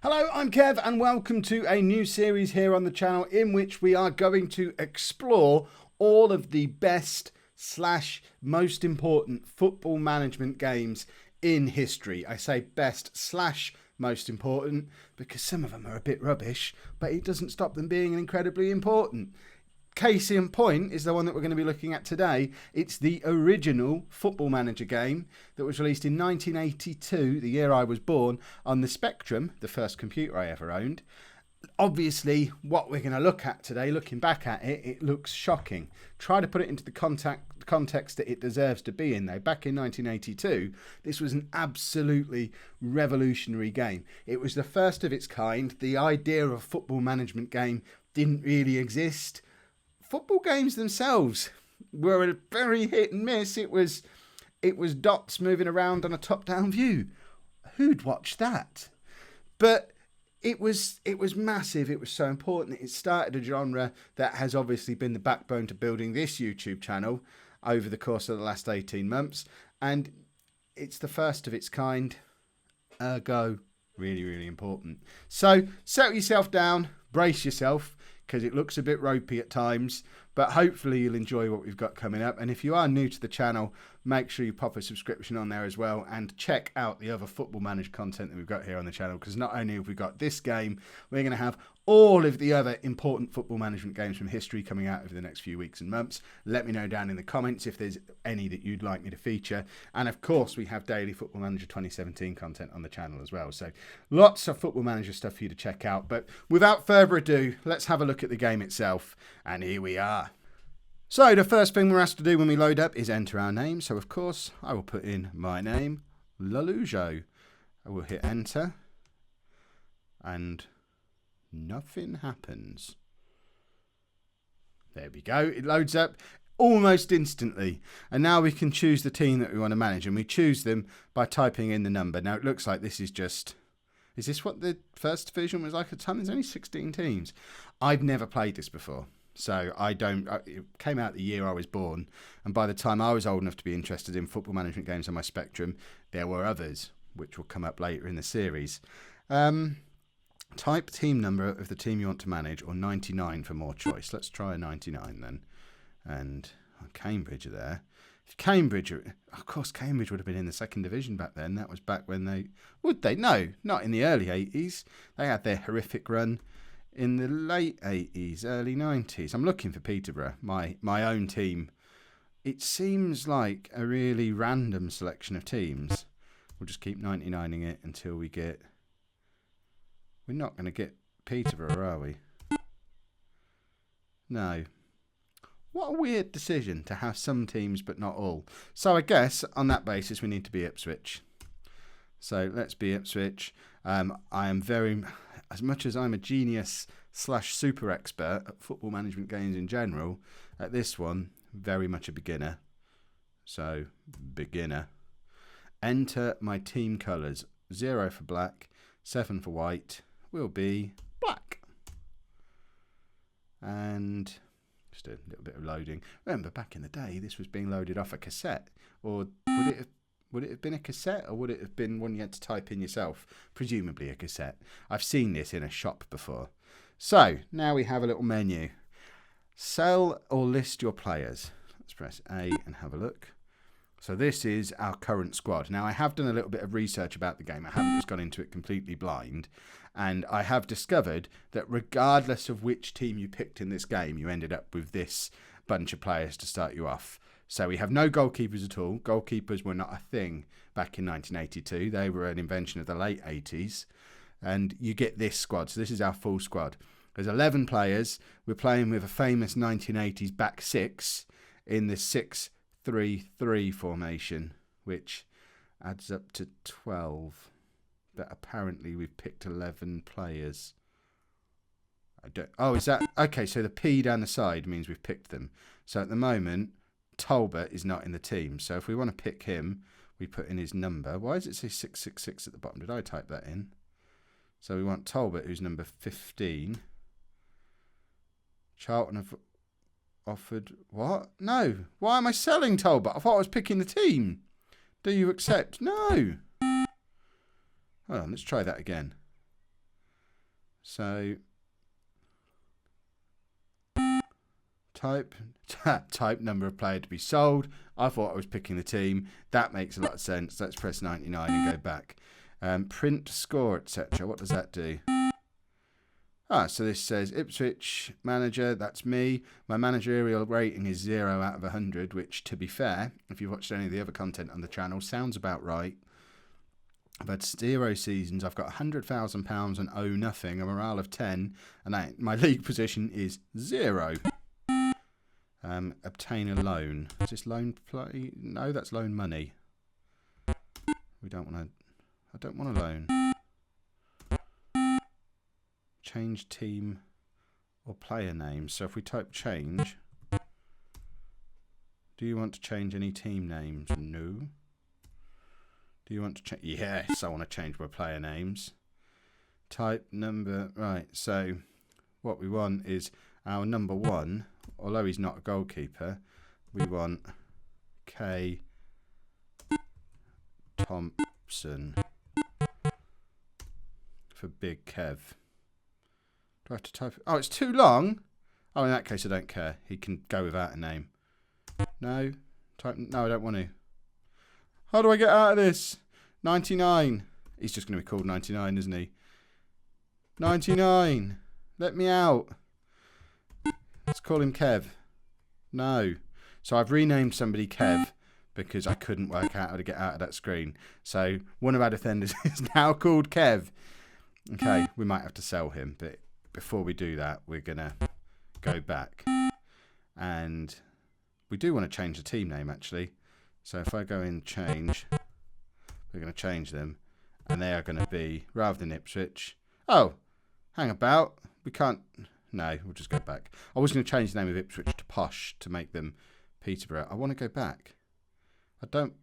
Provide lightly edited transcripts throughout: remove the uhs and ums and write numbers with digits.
Hello, I'm Kev and welcome to a new series here on the channel in which we are going to explore all of the best / most important football management games in history. I say best / most important because some of them are a bit rubbish, but it doesn't stop them being incredibly important. Case in point is the one that we're going to be looking at today. It's the original Football Manager game that was released in 1982, the year I was born, on the Spectrum, the first computer I ever owned. Obviously, what we're going to look at today, looking back at it, it looks shocking. Try to put it into the context that it deserves to be in, though. Back in 1982, this was an absolutely revolutionary game. It was the first of its kind. The idea of a football management game didn't really exist. Football games themselves were a very hit and miss. It was dots moving around on a top-down view. Who'd watch that? But it was massive. It was so important. It started a genre that has obviously been the backbone to building this YouTube channel over the course of the last 18 months. And it's the first of its kind. Ergo, really, really important. So settle yourself down, brace yourself, because it looks a bit ropey at times, but hopefully you'll enjoy what we've got coming up. And if you are new to the channel, make sure you pop a subscription on there as well and check out the other Football Manager content that we've got here on the channel, because not only have we got this game, we're going to have all of the other important football management games from history coming out over the next few weeks and months. Let me know down in the comments if there's any that you'd like me to feature. And of course, we have daily Football Manager 2017 content on the channel as well. So lots of Football Manager stuff for you to check out. But without further ado, let's have a look at the game itself. And here we are. So the first thing we're asked to do when we load up is enter our name. So of course, I will put in my name, Lollujo. I will hit enter. And nothing happens. There we go. It loads up almost instantly. And now we can choose the team that we want to manage. And we choose them by typing in the number. Now it looks like this is just... Is this what the first division was like at the time? There's only 16 teams. I've never played this before. So it came out the year I was born. And by the time I was old enough to be interested in football management games on my Spectrum, there were others, which will come up later in the series. Type team number of the team you want to manage, or 99 for more choice. Let's try a 99 then. And Cambridge are there. If Cambridge, of course, Cambridge would have been in the second division back then. That was back when they... Would they? No, not in the early 80s. They had their horrific run in the late 80s, early 90s. I'm looking for Peterborough, my own team. It seems like a really random selection of teams. We'll just keep 99ing it until we get... We're not going to get Peterborough, are we? No. What a weird decision to have some teams but not all. So I guess on that basis we need to be Ipswich. So let's be Ipswich. I am very... As much as I'm a genius / super expert at football management games in general, at this one, very much a beginner. So, beginner. Enter my team colours. 0 for black, 7 for white will be black. And just a little bit of loading. Remember, back in the day, this was being loaded off a cassette. Or would it have been a cassette, or would it have been one you had to type in yourself? Presumably a cassette. I've seen this in a shop before. So, now we have a little menu. Sell or list your players. Let's press A and have a look. So this is our current squad. Now, I have done a little bit of research about the game. I haven't just gone into it completely blind. And I have discovered that regardless of which team you picked in this game, you ended up with this bunch of players to start you off. So we have no goalkeepers at all. Goalkeepers were not a thing back in 1982. They were an invention of the late 80s. And you get this squad. So this is our full squad. There's 11 players. We're playing with a famous 1980s back six in the 6-3-3 formation, which adds up to 12. But apparently we've picked 11 players. Oh, is that... Okay, so the P down the side means we've picked them. So at the moment... Talbot is not in the team, so if we want to pick him, we put in his number. Why does it say 666 at the bottom? Did I type that in? So we want Talbot, who's number 15. Charlton have offered... What? No. Why am I selling Talbot? I thought I was picking the team. Do you accept? No. Hold on, let's try that again. So type number of player to be sold. I thought I was picking the team. That makes a lot of sense. Let's press 99 and go back. Print score, etc. What does that do? So this says Ipswich manager, that's me. My managerial rating is 0 out of 100, which, to be fair, if you've watched any of the other content on the channel, sounds about right. I've had 0 seasons. I've got £100,000 and owe nothing. A morale of 10, and my league position is 0. Obtain a loan. Is this loan play? No, that's loan money. We don't want to. I don't want a loan. Change team or player name. So if we type change, do you want to change any team names? No. Do you want to change? Yes, I want to change my player names. Type number. Right, so what we want is our number 1, although he's not a goalkeeper, we want K. Thompson for Big Kev. Do I have to type it? Oh, it's too long. Oh, in that case, I don't care. He can go without a name. No. No, I don't want to. How do I get out of this? 99. He's just going to be called 99, isn't he? 99. Let me out. Let's call him Kev. No. So I've renamed somebody Kev because I couldn't work out how to get out of that screen. So one of our defenders is now called Kev. Okay, we might have to sell him, but before we do that, we're going to go back. And we do want to change the team name, actually. So if I go in change, we're going to change them. And they are going to be, rather than Ipswich. Oh, hang about. We can't. No, we'll just go back. I was going to change the name of Ipswich to Posh to make them Peterborough. I want to go back. I don't.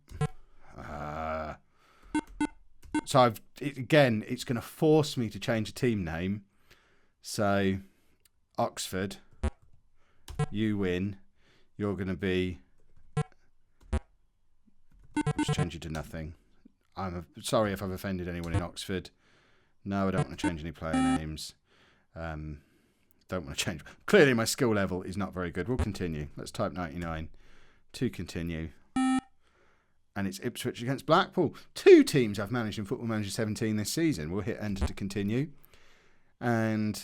So again, it's going to force me to change a team name. So Oxford, you win. You're going to be. Just change it to nothing. I'm sorry if I've offended anyone in Oxford. No, I don't want to change any player names. Don't want to change. Clearly, my skill level is not very good. We'll continue. Let's type 99 to continue. And it's Ipswich against Blackpool. 2 teams I've managed in Football Manager 17 this season. We'll hit enter to continue. And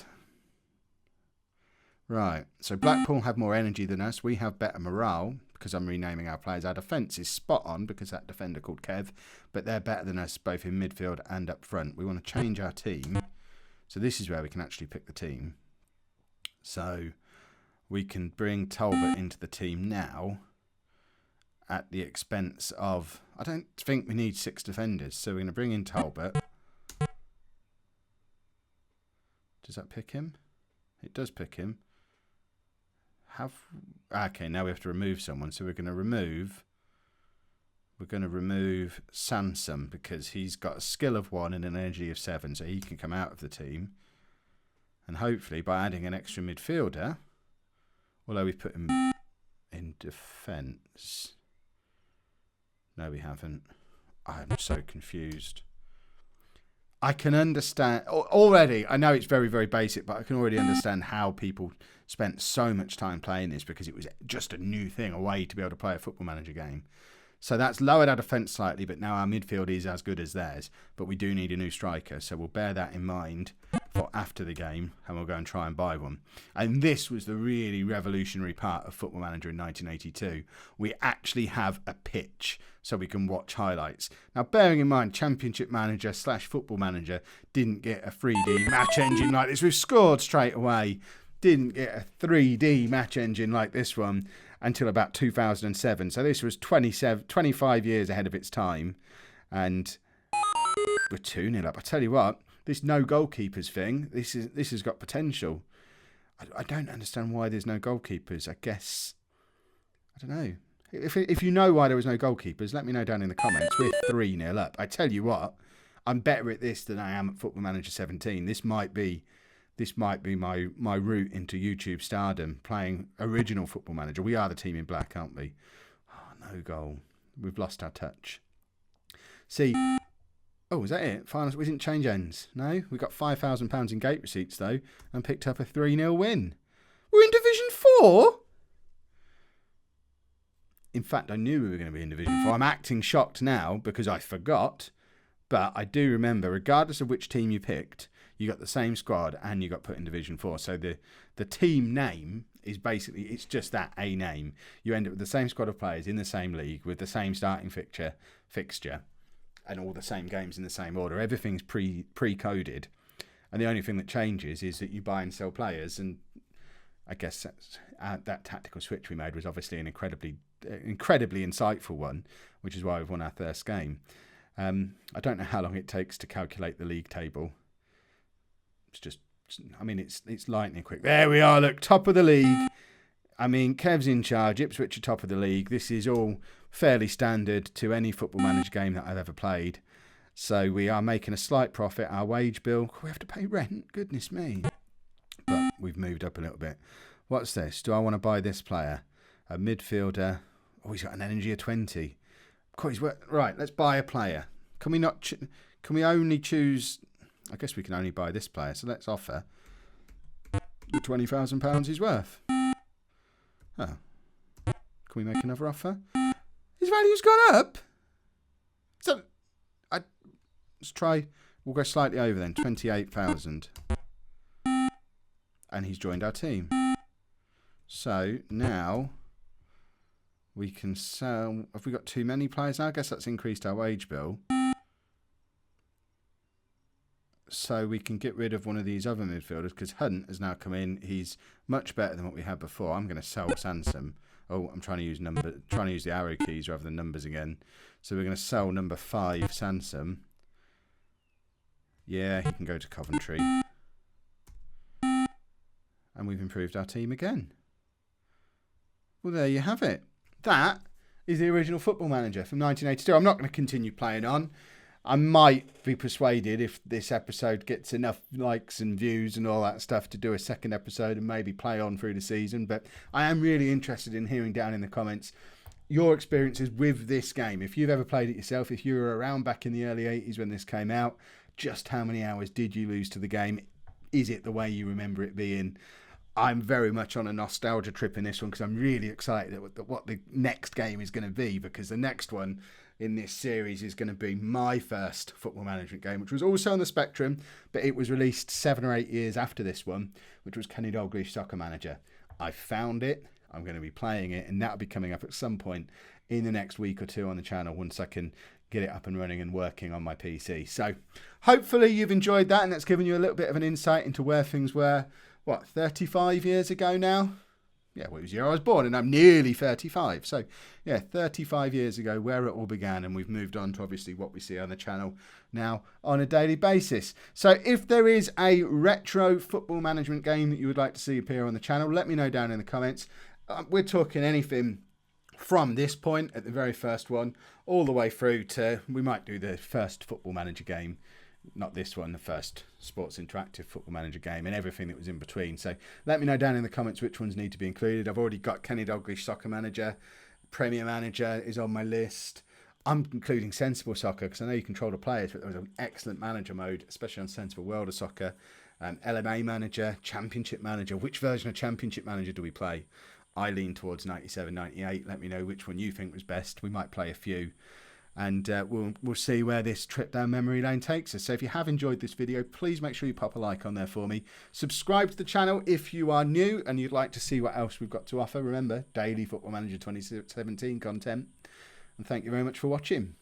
right, so Blackpool have more energy than us. We have better morale because I'm renaming our players. Our defence is spot on because that defender called Kev, but they're better than us both in midfield and up front. We want to change our team. So this is where we can actually pick the team. So we can bring Talbot into the team now at the expense of, I don't think we need 6 defenders. So we're going to bring in Talbot. Does that pick him? It does pick him. Okay, now we have to remove someone. So we're going to remove Sansom because he's got a skill of 1 and an energy of 7, so he can come out of the team. And hopefully by adding an extra midfielder, although we put him in defence. No, we haven't. I'm so confused. I can understand already. I know it's very, very basic, but I can already understand how people spent so much time playing this because it was just a new thing, a way to be able to play a Football Manager game. So that's lowered our defence slightly, but now our midfield is as good as theirs. But we do need a new striker, so we'll bear that in mind for after the game, and we'll go and try and buy one. And this was the really revolutionary part of Football Manager in 1982. We actually have a pitch, so we can watch highlights. Now, bearing in mind, Championship Manager / Football Manager didn't get a 3D match engine like this. We've scored straight away. Didn't get a 3D match engine like this one until about 2007. So this was 25 years ahead of its time. And we're 2-0 up. I tell you what, this no goalkeepers thing, this has got potential. I don't understand why there's no goalkeepers. I guess, I don't know. If you know why there was no goalkeepers, let me know down in the comments. We're 3-0 up. I tell you what, I'm better at this than I am at Football Manager 17. This might be my route into YouTube stardom, playing original Football Manager. We are the team in black, aren't we? Oh, no goal. We've lost our touch. See, Oh, is that it? Finals. We didn't change ends. No, we got £5,000 in gate receipts though, and picked up a 3-0 win. We're in Division 4. In fact, I knew we were going to be in Division 4. I'm acting shocked now because I forgot, but I do remember. Regardless of which team you picked, you got the same squad and you got put in Division 4. So the team name is basically, it's just that, a name. You end up with the same squad of players in the same league with the same starting fixture and all the same games in the same order. Everything's pre-coded. And the only thing that changes is that you buy and sell players. And I guess that's, that tactical switch we made was obviously an incredibly insightful one, which is why we've won our first game. I don't know how long it takes to calculate the league table. It's just, I mean, it's lightning quick. There we are, look, top of the league. I mean, Kev's in charge, Ipswich are top of the league. This is all fairly standard to any Football Manager game that I've ever played. So we are making a slight profit. Our wage bill, we have to pay rent, goodness me. But we've moved up a little bit. What's this? Do I want to buy this player? A midfielder. Oh, he's got an energy of 20. Right, let's buy a player. Can we not? Can we only choose? I guess we can only buy this player. So let's offer the £20,000 he's worth. Oh, can we make another offer? His value's gone up. So, let's try. We'll go slightly over then. 28,000, and he's joined our team. So now we can sell. Have we got too many players now? I guess that's increased our wage bill. So we can get rid of one of these other midfielders because Hunt has now come in. He's much better than what we had before. I'm going to sell Sansom. Oh, I'm trying to use the arrow keys rather than numbers again. So we're going to sell number 5 Sansom. Yeah, he can go to Coventry. And we've improved our team again. Well, there you have it. That is the original Football Manager from 1982. I'm not going to continue playing on. I might be persuaded if this episode gets enough likes and views and all that stuff to do a second episode and maybe play on through the season. But I am really interested in hearing down in the comments your experiences with this game. If you've ever played it yourself, if you were around back in the early 80s when this came out, just how many hours did you lose to the game? Is it the way you remember it being? I'm very much on a nostalgia trip in this one because I'm really excited at what the next game is going to be, because the next one in this series is going to be my first football management game, which was also on the Spectrum, but it was released 7 or 8 years after this one, which was Kenny Dalglish Soccer Manager. I found it, I'm going to be playing it, and that'll be coming up at some point in the next week or two on the channel once I can get it up and running and working on my PC. So hopefully you've enjoyed that, and that's given you a little bit of an insight into where things were, 35 years ago now? Yeah, well, it was the year I was born, and I'm nearly 35. So, yeah, 35 years ago, where it all began, and we've moved on to obviously what we see on the channel now on a daily basis. So, if there is a retro football management game that you would like to see appear on the channel, let me know down in the comments. We're talking anything from this point, at the very first one, all the way through to, we might do the first Football Manager game. Not this one, the first Sports Interactive Football Manager game, and everything that was in between. So let me know down in the comments which ones need to be included. I've already got Kenny Dalglish Soccer Manager. Premier Manager is on my list. I'm including Sensible Soccer because I know you control the players, but there was an excellent manager mode, especially on Sensible World of Soccer. LMA Manager, Championship Manager. Which version of Championship Manager do we play? I lean towards 97, 98. Let me know which one you think was best. We might play a few. And we'll see where this trip down memory lane takes us. So if you have enjoyed this video, please make sure you pop a like on there for me. Subscribe to the channel if you are new and you'd like to see what else we've got to offer. Remember, daily Football Manager 2017 content. And thank you very much for watching.